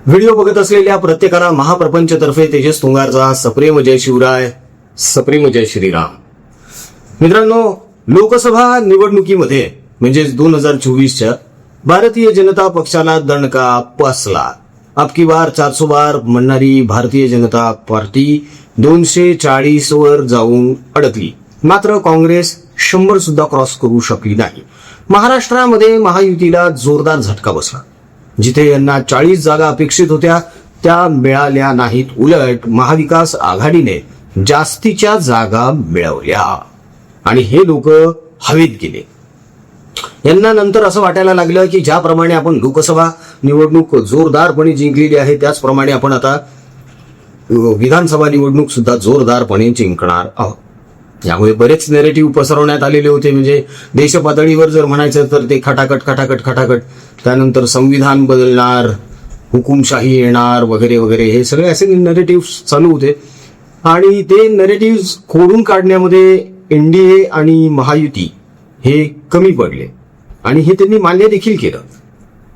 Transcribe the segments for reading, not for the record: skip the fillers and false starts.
Video बघत असलेल्या प्रत्येकाला महाप्रपंचतर्फे तेजस तुंगारचा सप्रेम जय शिवराय, सप्रेम जय श्रीराम. मित्रांनो, लोकसभा निवडणुकीमध्ये म्हणजेच 2024च्या भारतीय जनता पक्षाला दणका बसला. अबकी बार 400 बार म्हणणारी भारतीय जनता पार्टी 240 वर जाऊन अडकली. मात्र काँग्रेस 100 सुद्धा क्रॉस करू शकली नाही. महाराष्ट्रामध्ये महायुतीला जोरदार झटका बसला. जिथे यांना 40 जागा अपेक्षित होत्या त्या मिळाल्या नाहीत. उलट महाविकास आघाडीने जास्तीच्या जागा मिळवल्या आणि हे लोक हवेत गेले. यांना नंतर असं वाटायला लागलं की ज्याप्रमाणे आपण लोकसभा निवडणूक जोरदारपणे जिंकलेली आहे त्याचप्रमाणे आपण आता विधानसभा निवडणूक सुद्धा जोरदारपणे जिंकणार आहोत. यामुळे बरेच नेरेटिव्ह पसरवण्यात आलेले होते. म्हणजे देश पातळीवर जर म्हणायचं तर ते खटाखट खटाखट खटाखट, त्यानंतर संविधान बदलणार, हुकुमशाही येणार वगैरे वगैरे, हे सगळे असे नेरेटिव्ह चालू होते. आणि ते नेरेटिव्ह खोडून काढण्यामध्ये एनडीए आणि महायुती हे कमी पडले आणि हे त्यांनी मान्य देखील केलं.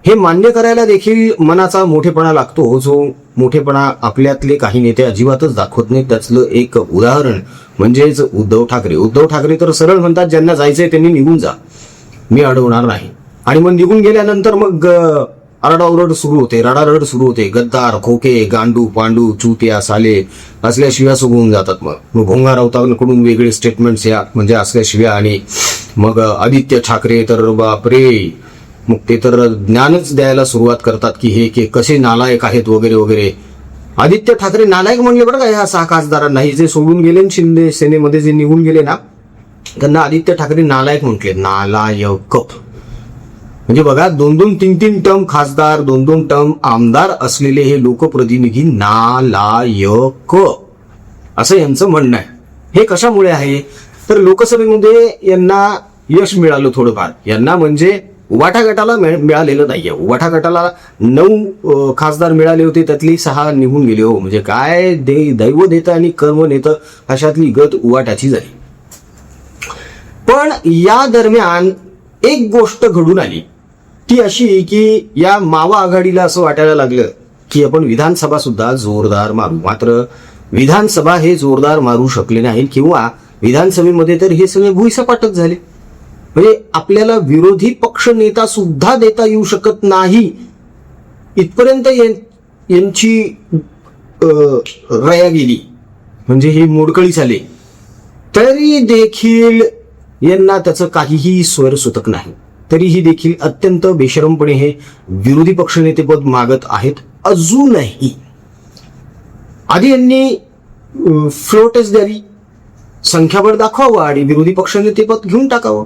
हे मान्य करायला देखील मनाचा मोठेपणा लागतो, जो मोठेपणा आपल्यातले काही नेते अजिबातच दाखवत नाहीत. त्यातलं एक उदाहरण म्हणजेच उद्धव ठाकरे. उद्धव ठाकरे तर सरळ म्हणतात, ज्यांना जायचंय त्यांनी निघून जा, मी अडवणार नाही. आणि मग निघून गेल्यानंतर मग आरडाओरड सुरू होते, रडारड सुरू होते. गद्दार, खोके, गांडू, पांडू, चुत्या, साले असल्या शिव्या सुगून जातात. मग भोंगा राऊतांकडून वेगळे स्टेटमेंट्स या म्हणजे असल्या शिव्या. आणि मग आदित्य ठाकरे तर बापरे, मग ते तर ज्ञानच द्यायला सुरुवात करतात की हे कसे नालायक आहेत वगैरे वगैरे. आदित्य ठाकरे नालायक म्हणले बरं का ह्या 6 खासदारांना. जे सोडून गेले शिंदे सेनेमध्ये जे निघून गेले ना, त्यांना आदित्य ठाकरे नालायक म्हटले. नालायक म्हणजे बघा, 2-2, 3-3 टर्म खासदार, 2-2 टर्म आमदार असलेले हे लोकप्रतिनिधी नालायक असं यांचं म्हणणं आहे. हे कशामुळे आहे तर लोकसभेमध्ये यांना यश मिळालं थोडंफार. यांना म्हणजे उबाटा गटाला मिळालेलं नाहीये. उबाटा गटाला 9 खासदार मिळाले होते, त्यातली 6 निघून गेले. हो म्हणजे काय दैव देतं आणि कर्म नेतं अशातली गत उबाटाची झाली. पण या दरम्यान एक गोष्ट घडून आली, ती अशी की या मावा आघाडीला असं वाटायला लागलं की आपण विधानसभा सुद्धा जोरदार मारू. मात्र विधानसभा हे जोरदार मारू शकले नाही, किंवा विधानसभेमध्ये तर हे सगळे भुईसपाटच झाले. म्हणजे आपल्याला विरोधी पक्ष नेता सुद्धा देता येऊ शकत नाही इथपर्यंत यांची रया गेली. म्हणजे ही मोडकळी झाली. तरी देखील यांना त्याचं काहीही स्वर सुतक नाही. तरीही देखील अत्यंत बेशरमपणे हे विरोधी पक्षनेतेपद मागत आहेत अजूनही. आधी यांनी फ्लोर टेस्ट द्यावी, संख्याबळ दाखवावं आणि विरोधी पक्षनेतेपद घेऊन टाकावं.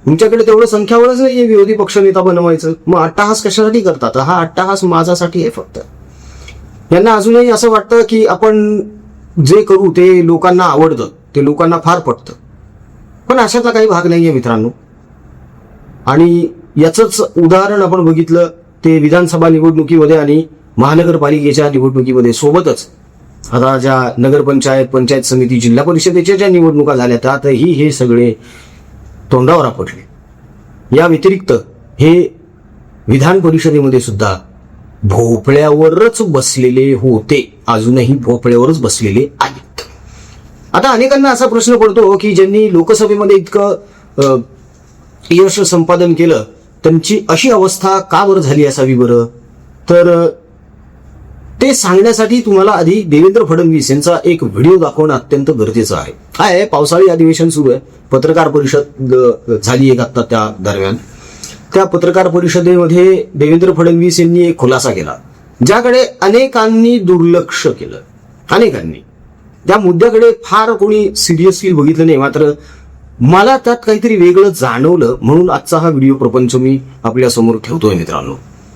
तुमच्याकडे तेवढं संख्याबळच नाहीये विरोधी पक्षनेता बनवायचं, मग अट्टाहास कशासाठी करतात? हा अट्टाहास माझ्यासाठी आहे फक्त. यांना अजूनही असं वाटतं की आपण जे करू ते लोकांना आवडतं, ते लोकांना फार पटतं. पण अशातला काही भाग नाहीये मित्रांनो. आणि याचंच उदाहरण आपण बघितलं ते विधानसभा निवडणुकीमध्ये आणि महानगरपालिकेच्या निवडणुकीमध्ये. सोबतच आता ज्या नगरपंचायत, पंचायत समिती, जिल्हा परिषदेच्या ज्या निवडणुका झाल्या त्यातही हे सगळे तोंडावर आपटले. या व्यतिरिक्त हे विधान परिषदेमध्ये सुद्धा भोपळ्यावरच बसलेले होते, अजूनही भोपळ्यावरच बसलेले आहेत. आता अनेकांना असा प्रश्न पडतो की ज्यांनी लोकसभेमध्ये इतकं यश संपादन केलं त्यांची अशी अवस्था का बरं झाली असावी बरं? तर ते सांगण्यासाठी तुम्हाला आधी देवेंद्र फडणवीस यांचा एक व्हिडिओ दाखवणं अत्यंत गरजेचं आहे. काय पावसाळी अधिवेशन सुरू आहे, पत्रकार परिषद झाली एक आता. त्या दरम्यान त्या पत्रकार परिषदेमध्ये देवेंद्र फडणवीस यांनी एक खुलासा केला ज्याकडे अनेकांनी दुर्लक्ष केलं. अनेकांनी त्या मुद्द्याकडे फार कोणी सिरियसली बघितलं नाही. मात्र मला त्यात काहीतरी वेगळं जाणवलं म्हणून आजचा हा व्हिडिओ प्रपंच मी आपल्या समोर ठेवतोय मित्रांनो.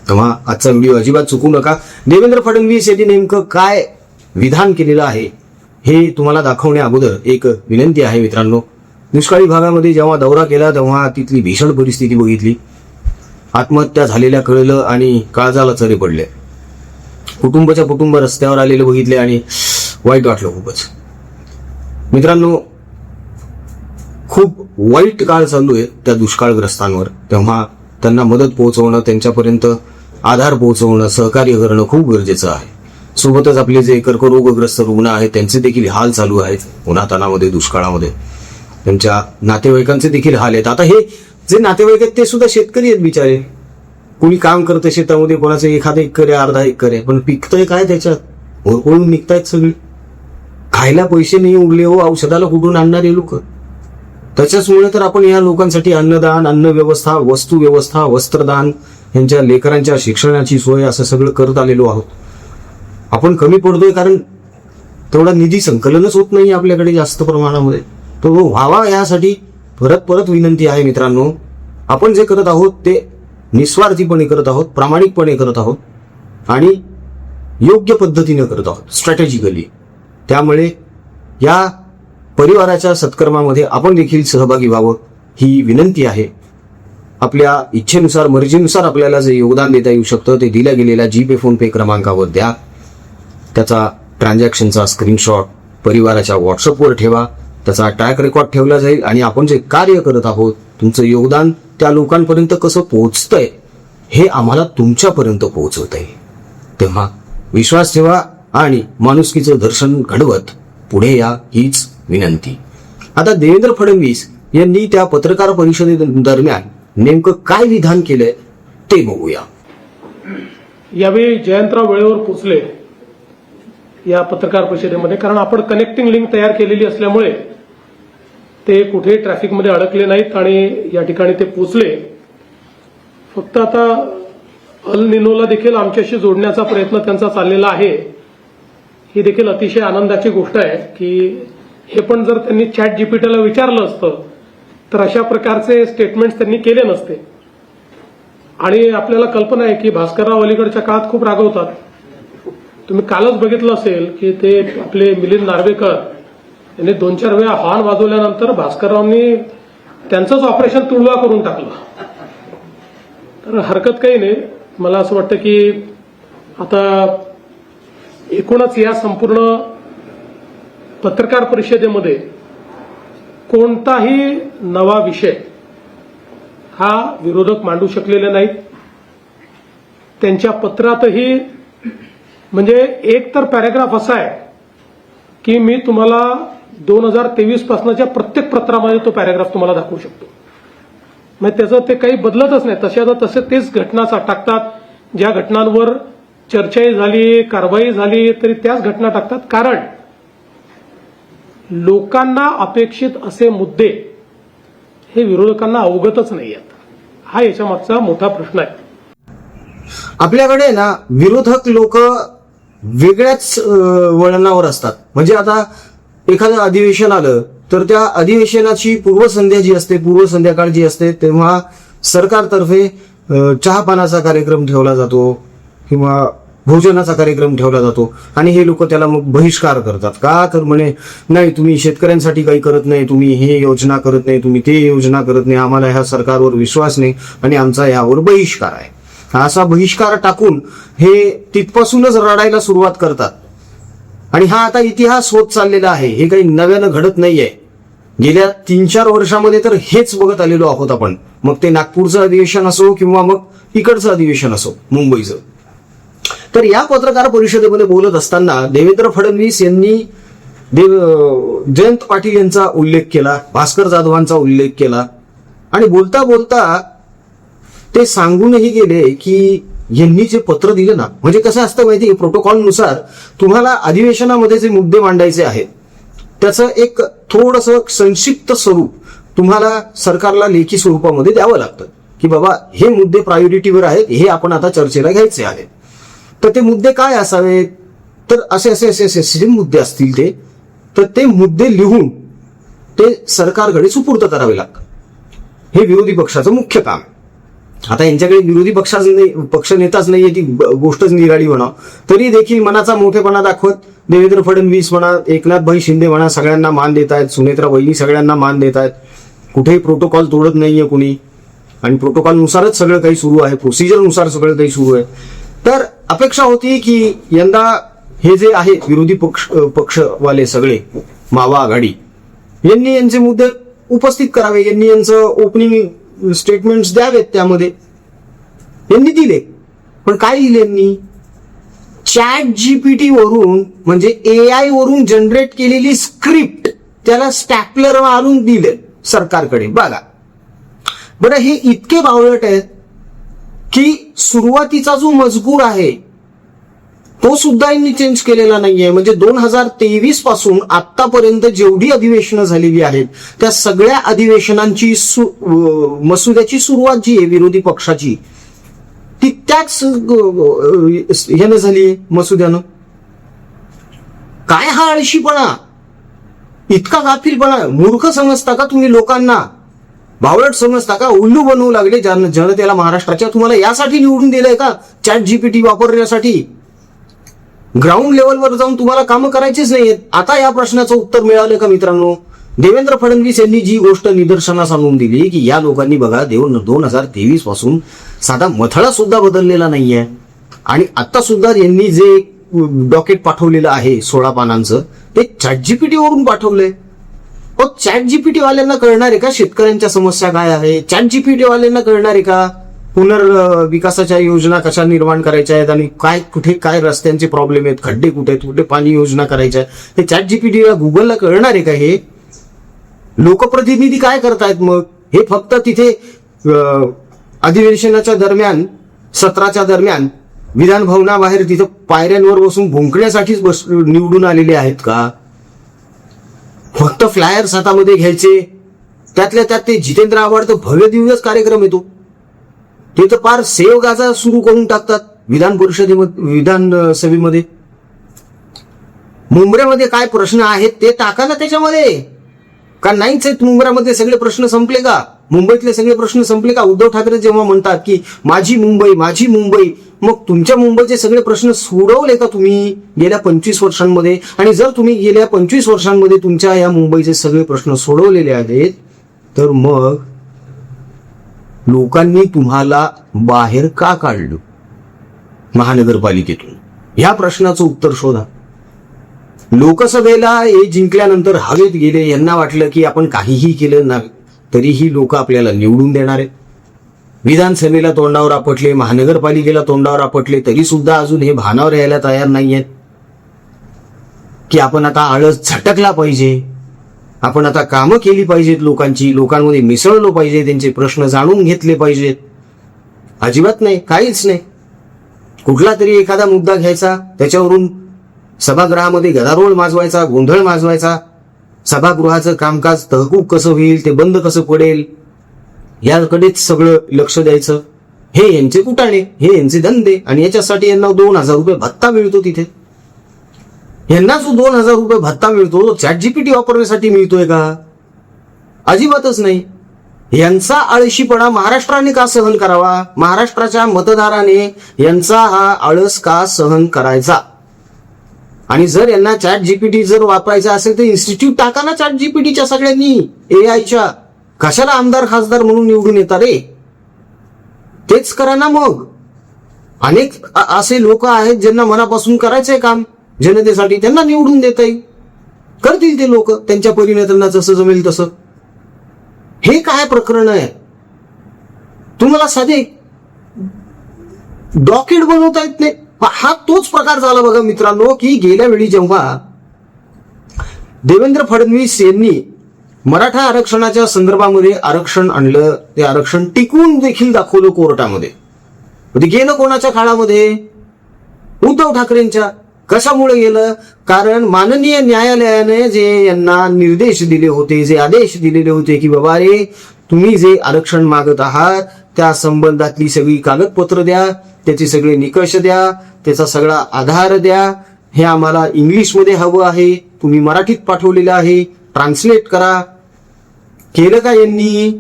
तेव्हा आजचा व्हिडिओ अजिबात चुकू नका. देवेंद्र फडणवीस यांनी नेमकं काय विधान केलेलं आहे हे तुम्हाला दाखवण्या अगोदर एक विनंती आहे मित्रांनो. दुष्काळी भागामध्ये जेव्हा दौरा केला तेव्हा तिथली भीषण परिस्थिती बघितली. आत्महत्या झालेल्या कळलं आणि काळजाला चरे पडले. कुटुंबाच्या कुटुंब रस्त्यावर आलेले बघितले आणि वाईट वाटलं खूपच. मित्रांनो, खूप वाईट काळ चालू आहे त्या दुष्काळग्रस्तांवर. तेव्हा त्यांना मदत पोहोचवणं, त्यांच्यापर्यंत आधार पोहोचवणं, सहकार्य करणं खूप गरजेचं आहे. सोबतच आपले जे कर्करोगग्रस्त रुग्ण आहेत त्यांचे देखील हाल चालू आहेत. उन्हातानामध्ये, दुष्काळामध्ये त्यांच्या नातेवाईकांचे देखील हाल आहेत. आता हे जे नातेवाईक आहेत ते सुद्धा शेतकरी आहेत बिचारे. कुणी काम करतं शेतामध्ये, कोणाचं एखादं एकर आहे, अर्धा एकर आहे, पण पिकतंय काय त्याच्यात? होरपळून निघतायत सगळी. खायला पैसे नाही उरले हो, औषधाला कुठून आणणार हे लोक? त्याच्याचमुळे तर आपण या लोकांसाठी अन्नदान, अन्न व्यवस्था, वस्तू व्यवस्था, वस्त्रदान, यांच्या लेकरांच्या शिक्षणाची सोय असं सगळं करत आलेलो आहोत. आपण कमी पडतोय कारण तेवढा निधी संकलनच होत नाही आपल्याकडे जास्त प्रमाणामध्ये. तो व्हावा यासाठी परत परत विनंती आहे मित्रांनो. आपण जे करत आहोत ते निस्वार्थीपणे करत आहोत, प्रामाणिकपणे करत आहोत आणि योग्य पद्धतीने करत आहोत, स्ट्रॅटेजिकली. त्यामुळे या परिवाराच्या सत्कर्मामध्ये आपण देखील सहभागी व्हावं ही विनंती आहे. आपल्या इच्छेनुसार, मर्जीनुसार आपल्याला जे योगदान देता येऊ शकतं ते दिल्या गेलेल्या जीपे, फोनपे क्रमांकावर द्या. त्याचा ट्रान्झॅक्शनचा स्क्रीनशॉट परिवाराच्या व्हॉट्सअपवर ठेवा. त्याचा ट्रॅक रेकॉर्ड ठेवला जाईल आणि आपण जे कार्य करत आहोत, तुमचं योगदान त्या लोकांपर्यंत कसं पोहोचतंय हे आम्हाला तुमच्यापर्यंत पोहोचवतंय. तेव्हा विश्वास ठेवा आणि माणुसकीचं दर्शन घडवत पुढे या, हीच विनंती. आता देवेंद्र फडणवीस यांनी त्या पत्रकार परिषदेदरम्यान नेमकं काय विधान केलंय ते बघूया. यावेळी जयंतराव वेळेवर पोहोचले या पत्रकार परिषदेमध्ये, कारण आपण कनेक्टिंग लिंक तयार केलेली असल्यामुळे ते कुठेही ट्रॅफिकमध्ये अडकले नाहीत आणि या ठिकाणी ते पोहोचले. फक्त आता अल निनोला देखील आमच्याशी जोडण्याचा प्रयत्न त्यांचा चाललेला आहे. ही देखील अतिशय आनंदाची गोष्ट आहे की हे पण जर त्यांनी चॅट जीपीटीला विचारलं असतं तर अशा प्रकारचे स्टेटमेंट्स त्यांनी केले नसते. आणि आपल्याला कल्पना आहे की भास्करराव अलीकडच्या काळात खूप रागवतात. तुम्ही कालच बघितलं असेल की ते आपले मिलिंद नार्वेकर यांनी 2-4 वेळा हॉर्न वाजवल्यानंतर भास्कररावांनी त्यांचंच ऑपरेशन तुडवा करून टाकलं. तर हरकत काही नाही. मला असं वाटतं की आता एकूणच या संपूर्ण पत्रकार परिषदेमध्ये कोणताही नवा विषय हा विरोधक मांडू शकलेले नाहीत. त्यांच्या पत्रातही म्हणजे एक तर पॅरेग्राफ असा आहे की मी तुम्हाला 2023 पासूनच्या प्रत्येक पत्रामध्ये तो पॅरेग्राफ तुम्हाला दाखवू शकतो. म्हणजे त्याचं ते काही बदलतच नाही. तशाचा तसे तेच घटना टाकतात. ज्या घटनांवर चर्चाही झाली, कारवाई झाली तरी त्याच घटना टाकतात. कारण लोकांना अपेक्षित असे मुद्दे हे विरोधकांना अवगतच नाही आहेत. हा याच्या मागचा मोठा प्रश्न आहे. आपल्याकडे ना विरोधक लोक वेगळ्याच वळणावर असतात. म्हणजे आता एखादं अधिवेशन आलं तर त्या अधिवेशनाची पूर्वसंध्या जी असते, पूर्व संध्याकाळ जी असते, तेव्हा सरकारतर्फे चहापानाचा कार्यक्रम ठेवला जातो किंवा भोजनाचा कार्यक्रम ठेवला जातो आणि हे लोक त्याला मग बहिष्कार करतात. का तर म्हणे नाही, तुम्ही शेतकऱ्यांसाठी काही करत नाही, तुम्ही हे योजना करत नाही, तुम्ही ते योजना करत नाही, आम्हाला ह्या सरकारवर विश्वास नाही आणि आमचा यावर बहिष्कार आहे. असा बहिष्कार टाकून हे तिथपासूनच रडायला सुरुवात करतात. आणि हा आता इतिहास होत चाललेला आहे. हे काही नव्यानं घडत नाहीये. गेल्या 3-4 वर्षामध्ये तर हेच बघत आलेलो आहोत आपण. मग ते नागपूरचं अधिवेशन असो किंवा मग इकडचं अधिवेशन असो, मुंबईचं. तर या पत्रकार परिषदेमध्ये बोलत असताना देवेंद्र फडणवीस यांनी जयंत पाटील यांचा उल्लेख केला, भास्कर जाधवांचा उल्लेख केला आणि बोलता बोलता ते सांगूनही गेले की यांनी जे पत्र दिलं ना, म्हणजे कसं असतं माहिती आहे, प्रोटोकॉलनुसार तुम्हाला अधिवेशनामध्ये जे मुद्दे मांडायचे आहेत त्याचं एक थोडंसं संक्षिप्त स्वरूप तुम्हाला सरकारला लेखी स्वरूपामध्ये द्यावं लागतं की बाबा हे मुद्दे प्रायोरिटीवर आहेत, हे आपण आता चर्चेला घ्यायचे आहेत. तर ते मुद्दे काय असावेत, तर असे असे असे असे असे मुद्दे असतील तर ते मुद्दे लिहून ते सरकारकडे सुपूर्द करावे लागतात. हे विरोधी पक्षाचं मुख्य काम. आता यांच्याकडे विरोधी पक्ष नेताच नाहीये, ती गोष्टच निराळी म्हणा. तरी देखील मनाचा मोठेपणा दाखवत देवेंद्र फडणवीस म्हणा, एकनाथभाई शिंदे म्हणा, सगळ्यांना मान देत आहेत, सुनेत्रा वहिनी सगळ्यांना मान देत आहेत. कुठेही प्रोटोकॉल तोडत नाहीये कुणी आणि प्रोटोकॉलनुसारच सगळं काही सुरू आहे, प्रोसिजरनुसार सगळं काही सुरू आहे. तर अपेक्षा होती की यंदा हे जे आहे विरोधी पक्षवाले सगळे, मावा आघाडी, यांनी यांचे मुद्दे उपस्थित करावे, यांनी यांचं ओपनिंग स्टेटमेंट्स द्यावेत. त्यामध्ये यांनी दिले पण काय लिहिलं यांनी? चॅट जीपीटी वरून म्हणजे AI वरून जनरेट केलेली स्क्रिप्ट त्याला स्टॅपलर मारून दिले सरकारकडे. बघा बरं, हे इतके बावळट आहेत की सुरुवातीचा जो मजकूर आहे तो सुद्धा यांनी चेंज केलेला नाहीये. म्हणजे 2023 पासून आतापर्यंत जेवढी अधिवेशनं झालेली आहेत त्या सगळ्या अधिवेशनांची मसुद्याची सुरुवात जी आहे विरोधी पक्षाची ती त्याच ह्यानं झाली, मसुद्यानं. काय हा आळशीपणा, इतका गाफीलपणा. मूर्ख समजता का तुम्ही लोकांना? बावळट समजता का? उल्लू बनवू लागले जनतेला महाराष्ट्राच्या. तुम्हाला यासाठी निवडून दिलंय का? चॅट जीपीटी वापरण्यासाठी? ग्राउंड लेवलवर जाऊन तुम्हाला कामं करायचीच नाहीयेत. आता या प्रश्नाचं उत्तर मिळालं का मित्रांनो? देवेंद्र फडणवीस यांनी जी गोष्ट निदर्शनास आणून दिली की या लोकांनी बघा 2023 पासून साधा मथळा सुद्धा बदललेला नाहीये. आणि आता सुद्धा यांनी जे डॉकेट पाठवलेलं आहे 16 पानांचं ते चॅट जीपीटी वरून पाठवलंय. चॅट जीपीटी वाल्यांना कळणार आहे का शेतकऱ्यांच्या समस्या काय आहे? चॅट जीपीटी वाल्यांना कळणार आहे का पुनर्विकासाच्या योजना कशा निर्माण करायच्या आहेत आणि काय कुठे काय रस्त्यांचे प्रॉब्लेम आहेत, खड्डे कुठे आहेत, कुठे पाणी योजना करायच्या आहेत? हे चॅट जीपीटीला गुगलला कळणार आहे का? हे लोकप्रतिनिधी काय करतायत मग? हे फक्त तिथे अधिवेशनाच्या दरम्यान, सत्राच्या दरम्यान विधान भवनाबाहेर तिथं पायऱ्यांवर बसून भुंकण्यासाठीच निवडून आलेले आहेत का? फक्त फ्लायर्स हातामध्ये घ्यायचे, त्यातल्या त्यात ते जितेंद्र आव्हाड तर भव्य दिव्यच कार्यक्रम येतो. ते तर पार सेव गाजा सुरू करून टाकतात विधानसभेमध्ये. मुंबईमध्ये काय प्रश्न आहेत ते टाका ना त्याच्यामध्ये. का नाहीच आहेत मुंबईमध्ये सगळे प्रश्न संपले का? मुंबईतले सगळे प्रश्न संपले का? उद्धव ठाकरे जेव्हा म्हणतात की माझी मुंबई माझी मुंबई, मग तुमच्या मुंबईचे सगळे प्रश्न सोडवले का तुम्ही गेल्या 25 वर्षांमध्ये? आणि जर तुम्ही गेल्या 25 वर्षांमध्ये तुमच्या या मुंबईचे सगळे प्रश्न सोडवलेले आहेत तर मग लोकांनी तुम्हाला बाहेर का काढलं महानगरपालिकेतून? ह्या प्रश्नाचं उत्तर शोधा. लोकसभेला हे जिंकल्यानंतर हवेत गेले, यांना वाटलं की आपण काहीही केलं ना तरीही लोक आपल्याला निवडून देणार आहेत. विधानसभेला तोंडावर आपटले, महानगरपालिकेला तोंडावर आपटले, तरी सुद्धा अजून हे भानावर यायला तयार नाहीयेत की आपण आता आळस झटकला पाहिजे, आपण आता कामं केली पाहिजेत, लोकांची लोकांमध्ये मिसळलो पाहिजे, त्यांचे प्रश्न जाणून घेतले पाहिजेत. अजिबात नाही, काहीच नाही. कुठला तरी एखादा मुद्दा घ्यायचा, त्याच्यावरून सभागृहामध्ये गदारोळ माजवायचा, गोंधळ माजवायचा, सभागृहाचं कामकाज तहकूब कसं होईल, ते बंद कसं पडेल याकडेच सगळं लक्ष द्यायचं. हे यांचे कुटाणे, हे यांचे धंदे. आणि याच्यासाठी यांना 2000 रुपये भत्ता मिळतो. तिथे यांना जो 2000 रुपये भत्ता मिळतो तो चॅट जीपीटी वापरण्यासाठी मिळतोय का? अजिबातच नाही. यांचा आळशीपणा महाराष्ट्राने का सहन करावा? महाराष्ट्राच्या मतदाराने यांचा हा आळस का सहन करायचा? आणि जर यांना चॅट जीपीटी जर वापरायचा असेल तर इन्स्टिट्यूट टाका ना चॅट जीपीटीच्या सगळ्यांनी, एआयच्या. कशाला आमदार खासदार म्हणून निवडून येतात रे? तेच करा ना मग. अनेक असे लोक आहेत ज्यांना मनापासून करायचंय काम जनतेसाठी, त्यांना निवडून देता येईल. करतील ते लोक त्यांच्या परीने, त्यांना जसं जमेल तसं. हे काय प्रकरण आहे? तुम्हाला साधे डॉकेट बनवता येत नाही. हा तोच प्रकार झाला बघा मित्रांनो की गेल्या वेळी जेव्हा देवेंद्र फडणवीस यांनी मराठा आरक्षणाच्या संदर्भामध्ये आरक्षण आणलं, ते आरक्षण टिकवून देखील दाखवलं कोर्टामध्ये. गेलं कोणाच्या काळामध्ये? उद्धव ठाकरेंच्या. कशामुळे गेलं? कारण माननीय न्यायालयाने जे यांना निर्देश दिले होते, जे आदेश दिलेले होते की बाबा रे तुम्ही जे आरक्षण मागत आहात त्या संबंधातली सगळी कागदपत्र द्या, त्याचे सगळे निकष द्या, त्याचा सगळा आधार द्या, हे आम्हाला इंग्लिशमध्ये हवं आहे, तुम्ही मराठीत पाठवलेलं आहे, ट्रान्सलेट करा. केलं का यांनी?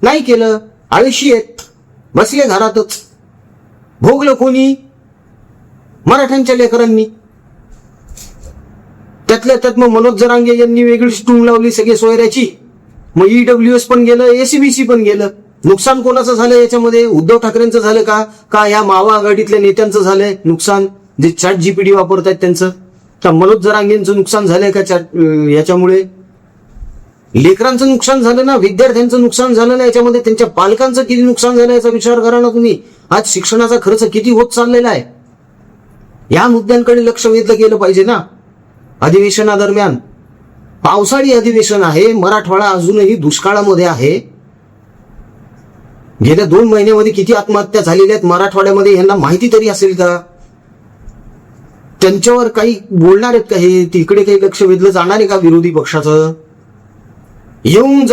नाही केलं. आळशी आहेत, बसले घरातच. भोगलं कोणी? मराठ्यांच्या लेकरांनी. त्यातल्या त्यात मग मनोज जरांगे यांनी वेगळीच टूम लावली सगळे सोयऱ्याची. मग ईडब्ल्यूएस पण गेलं, एसीबीसी पण गेलं. नुकसान कोणाचं झालं याच्यामध्ये? उद्धव ठाकरेंचं झालं का या मावा आघाडीतल्या नेत्यांचं झालंय नुकसान, जे चॅट जीपीटी वापरतायत त्यांचं? का मनोज जरांगेंचं नुकसान झालंय का याच्यामुळे? लेकरांचं नुकसान झालं ना, विद्यार्थ्यांचं नुकसान झालं ना, याच्यामध्ये त्यांच्या पालकांचं किती नुकसान झालं याचा विचार करा ना तुम्ही. आज शिक्षणाचा खर्च किती होत चाललेला आहे. या मुद्द्यांकडे लक्ष वेधलं गेलं पाहिजे ना. अधिवेशनादरम्यान पावसाळी अधिवेशन आहे, मराठवाडा अजूनही दुष्काळामध्ये आहे. गेल्या 2 महिन्यामध्ये किती आत्महत्या झालेल्या आहेत मराठवाड्यामध्ये, यांना माहिती तरी असेल का? त्यांच्यावर काही बोलणार आहेत का? हे तिकडे काही लक्ष वेधलं जाणार आहे का विरोधी पक्षाचं? येऊन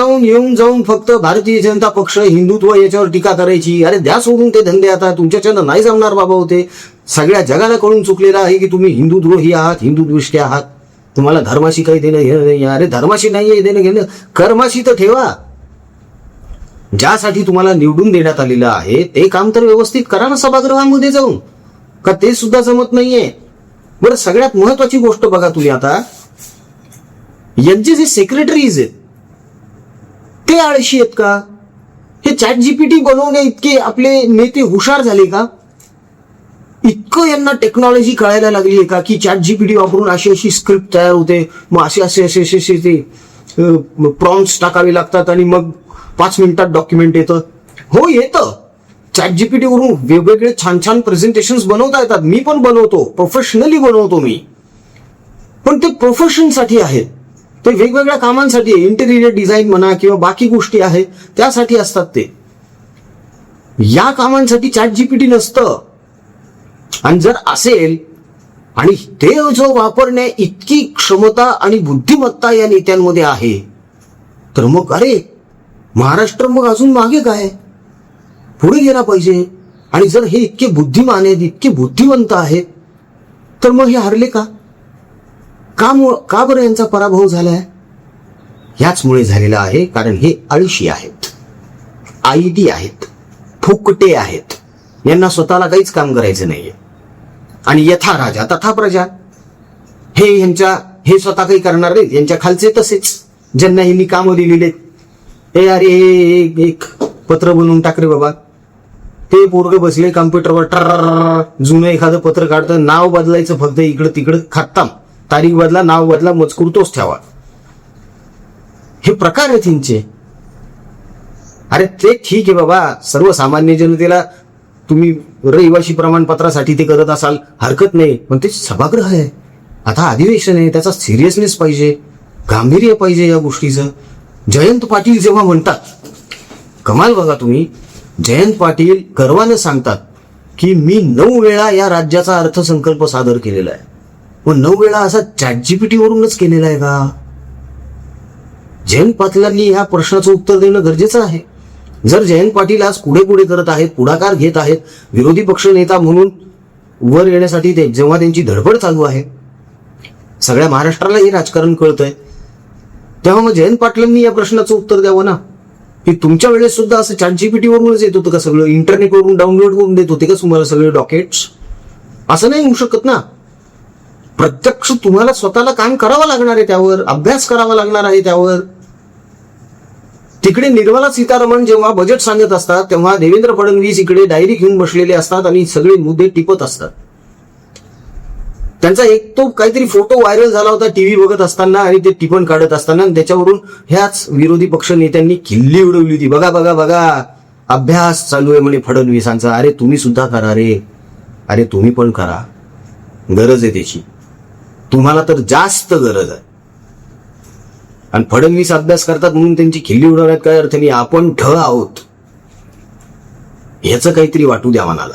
जाऊन फक्त भारतीय जनता पक्ष हिंदुत्व याच्यावर टीका करायची. अरे द्या सोडून ते धंदे, आता तुमच्याच्यानं नाही जमणार बाबा. होते सगळ्या जगाला कळून चुकलेला आहे की तुम्ही हिंदुद्रोही आहात, हिंदुदृष्टी आहात. तुम्हाला धर्माशी काही देणं घेणं नाही. अरे धर्माशी नाहीये देणं घेणं, कर्माशी तर ठेवा. ज्यासाठी तुम्हाला निवडून देण्यात आलेलं आहे ते काम तर व्यवस्थित करा ना सभागृहामध्ये जाऊन. का ते सुद्धा जमत नाहीये? बरं, सगळ्यात महत्वाची गोष्ट बघा तुम्ही आता, यांचे जे सेक्रेटरीज आहेत ते आळशी आहेत का? हे चॅट जीपीटी बनवणे इतके आपले नेते हुशार झाले का? इतकं यांना टेक्नॉलॉजी कळायला लागली आहे का की चॅट जीपीटी वापरून अशी स्क्रिप्ट तयार होते, मग असे ते प्रॉम्प्ट्स टाकावे लागतात आणि मग 5 मिनिटात डॉक्युमेंट येतं. हो, येतं. चॅट जीपीटी वरून वेगवेगळे छान प्रेझेंटेशन्स बनवता येतात. मी पण बनवतो, प्रोफेशनली बनवतो मी. पण ते प्रोफेशनसाठी आहेत, ते वेगवेगळ्या कामांसाठी, इंटेरियर डिझाईन म्हणा किंवा बाकी गोष्टी आहेत त्यासाठी असतात. ते या कामांसाठी चॅट जीपीटी नसतं. आणि जर असेल आणि ते जो वापरण्या इतकी क्षमता आणि बुद्धिमत्ता या नेत्यांमध्ये आहे, तर मग अरे महाराष्ट्र मग अजून मागे काय, पुढे गेला पाहिजे. आणि जर हे इतके बुद्धिमान आहेत, इतके बुद्धिवंत आहेत, तर मग हे हरले का? का बरं यांचा पराभव झालाय? याचमुळे झालेला आहे, कारण हे आळशी आहेत, आयडी आहेत, फुकटे आहेत. यांना स्वतःला काहीच काम करायचं नाहीये. आणि यथा राजा तथा प्रजा, हे स्वतः काही करणार नाहीत. यांच्या खालचे तसेच, ज्यांना यांनी कामं दिलेले. हे अरे एक पत्र बनवून टाक रे बाबा. ते पोरग बसले कम्प्युटरवर, जुनं एखादं पत्र काढतं, नाव बदलायचं फक्त इकडं तिकडं, खत्म. तारीख बदला, नाव बदला, मजकूर तोच ठेवा. हे प्रकार आहेत यांचे. अरे ते ठीक आहे बाबा, सर्वसामान्य जनतेला तुम्ही रहिवाशी प्रमाणपत्रासाठी ते करत असाल हरकत नाही, पण ते सभागृह आहे, आता अधिवेशन आहे, त्याचा सिरियसनेस पाहिजे, गांभीर्य पाहिजे या गोष्टीचं. जयंत पाटील जेव्हा म्हणतात, कमाल बघा तुम्ही, जयंत पाटील गर्वानं सांगतात की मी 9 वेळा या राज्याचा अर्थसंकल्प सादर केलेला आहे. व 9 वेळा असा चॅट जीपीटी वरूनच केलेला आहे का? जयंत पाटलांनी ह्या प्रश्नाचं उत्तर देणं गरजेचं आहे. जर जयंत पाटील आज पुढे करत आहेत, पुढाकार घेत आहेत, विरोधी पक्ष नेता म्हणून वर येण्यासाठी जेव्हा त्यांची धडपड चालू आहे, सगळ्या महाराष्ट्राला हे राजकारण कळतंय, तेव्हा मग जयंत पाटलांनी या प्रश्नाचं उत्तर द्यावं ना. की तुमच्या वेळेस सुद्धा असं चॅट जीपीटी वरूनच येत होतं का सगळं? इंटरनेटवरून डाउनलोड करून देत होते का तुम्हाला सगळे डॉक्युमेंट्स? असं नाही होऊ शकत ना. प्रत्यक्ष तुम्हाला स्वतःला काम करावं लागणार आहे, त्यावर अभ्यास करावा लागणार आहे. त्यावर तिकडे निर्मला सीतारामन जेव्हा बजेट सांगत असतात, तेव्हा देवेंद्र फडणवीस इकडे डायरी घेऊन बसलेले असतात आणि सगळे मुद्दे टिपत असतात. त्यांचा एक तो काहीतरी फोटो व्हायरल झाला होता टीव्ही बघत असताना, आणि ते टिपण काढत असताना त्याच्यावरून ह्याच विरोधी पक्ष नेत्यांनी खिल्ली उडवली होती. बघा बघा बघा, अभ्यास चालू आहे म्हणे फडणवीसांचा. अरे तुम्ही सुद्धा करा रे, अरे तुम्ही पण करा, गरज आहे त्याची, तुम्हाला तर जास्त गरज आहे. आणि फडणवीस अभ्यास करतात म्हणून त्यांची खिल्ली उडवण्यात काय अर्थ नाही. आपण आहोत ह्याचं काहीतरी वाटू द्या मनाला.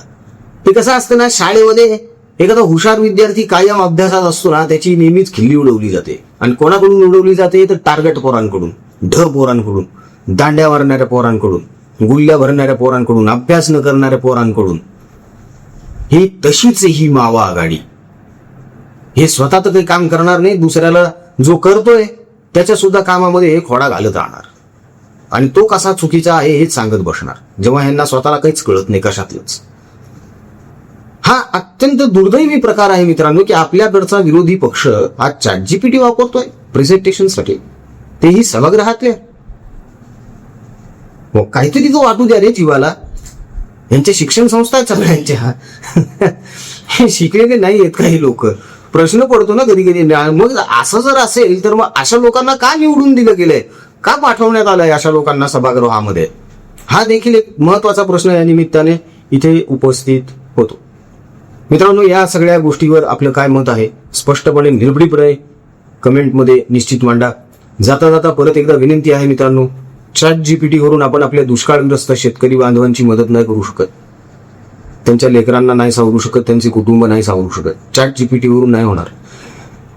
ते कसं असतं ना, शाळेमध्ये एखादा हुशार विद्यार्थी कायम अभ्यासात असतो ना, त्याची नेहमीच खिल्ली उडवली जाते. आणि कोणाकडून उडवली जाते तर टार्गेट पोरांकडून, पोरांकडून, दांड्या मारणाऱ्या पोरांकडून, गुल्ल्या भरणाऱ्या पोरांकडून, अभ्यास न करणाऱ्या पोरांकडून. ही तशीच ही मावा आघाडी. हे स्वतः तर काही काम करणार नाही, दुसऱ्याला जो करतोय त्याच्या सुद्धा कामामध्ये हे खोडा घालत राहणार. आणि तो कसा चुकीचा आहे हेच सांगत बसणार, जेव्हा यांना स्वतःला काहीच कळत नाही कशातलंच. हा अत्यंत दुर्दैवी प्रकार आहे मित्रांनो, की आपल्याकडचा विरोधी पक्ष हा चॅट जीपीटी वापरतोय प्रेझेंटेशनसाठी, तेही सभागृहातल्या. काहीतरी तो वाटू द्या रे जीवाला. यांच्या शिक्षण संस्था आहेत सगळ्यांच्या, हे शिकलेले नाही आहेत काही लोक. प्रश्न पडतो ना कधी कधी, मग असं जर असेल तर मग अशा लोकांना का निवडून दिलं गेलंय? का पाठवण्यात आलाय अशा लोकांना सभागृहामध्ये? हा देखील एक महत्वाचा प्रश्न या निमित्ताने इथे उपस्थित होतो. मित्रांनो, या सगळ्या गोष्टीवर आपलं काय मत आहे स्पष्टपणे निर्भीडपणे कमेंटमध्ये निश्चित मांडा. जाता जाता परत एकदा विनंती आहे मित्रांनो, ChatGPT वरून आपण आपल्या दुष्काळग्रस्त शेतकरी बांधवांची मदत नाही करू शकत, त्यांच्या लेकरांना नाही सावरू शकत, त्यांचे कुटुंब नाही सावरू शकत. ChatGPT वरून नाही होणार.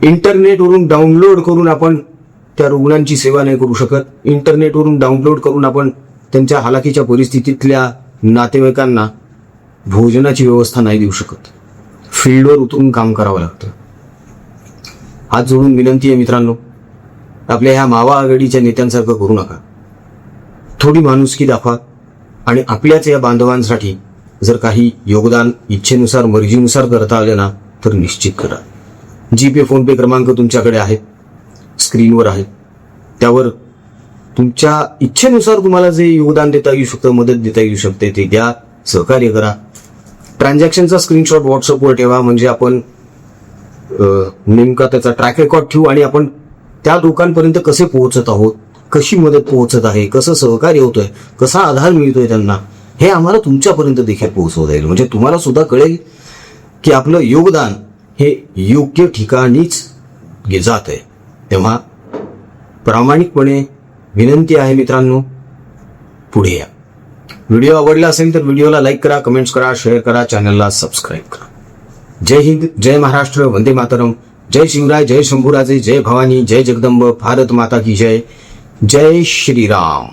इंटरनेटवरून डाउनलोड करून आपण त्या रुग्णांची सेवा नाही करू शकत. इंटरनेटवरून डाउनलोड करून आपण त्यांच्या हालाकीच्या परिस्थितीतल्या नातेवाईकांना भोजनाची व्यवस्था नाही देऊ शकत. फील्डवर उतरून काम करावं लागतं. हात जोडून विनंती आहे मित्रांनो, आपल्या ह्या मावा आघाडीच्या नेत्यांसारखं करू नका. थोडी माणुसकी दाखवा आणि आपल्याच या बांधवांसाठी जर काही योगदान इच्छेनुसार मर्जीनुसार करता आलं ना तर निश्चित करा. जीपे फोनपे क्रमांक तुमच्याकडे आहेत, स्क्रीनवर आहेत. त्यावर तुमच्या इच्छेनुसार तुम्हाला जे योगदान देता येऊ शकतं, मदत देता येऊ शकते ते द्या, सहकार्य करा. ट्रान्झॅक्शनचा स्क्रीनशॉट व्हॉट्सअपवर ठेवा, म्हणजे आपण नेमका त्याचा ट्रॅक रेकॉर्ड ठेवू आणि आपण त्या लोकांपर्यंत कसे पोहोचत आहोत, कशी मदत पोहोचत आहे, कसं सहकार्य होतोय, कसा आधार मिळतोय त्यांना, हे आम्हाला तुमच्यापर्यंत देखील पोहोचवता येईल. म्हणजे तुम्हाला सुद्धा कळेल की आपलं योगदान हे योग्य ठिकाणीच जात आहे. तेव्हा प्रामाणिकपणे विनंती आहे मित्रांनो, पुढे या. व्हिडिओ आवडला असेल तर व्हिडिओला लाईक करा, कमेंट्स करा, शेअर करा, चॅनलला सबस्क्राईब करा. जय हिंद, जय महाराष्ट्र, वंदे मातरम, जय शिवराय, जय शंभूराजे, जय भवानी, जय जगदंब, भारत माता की जय, जय श्रीराम.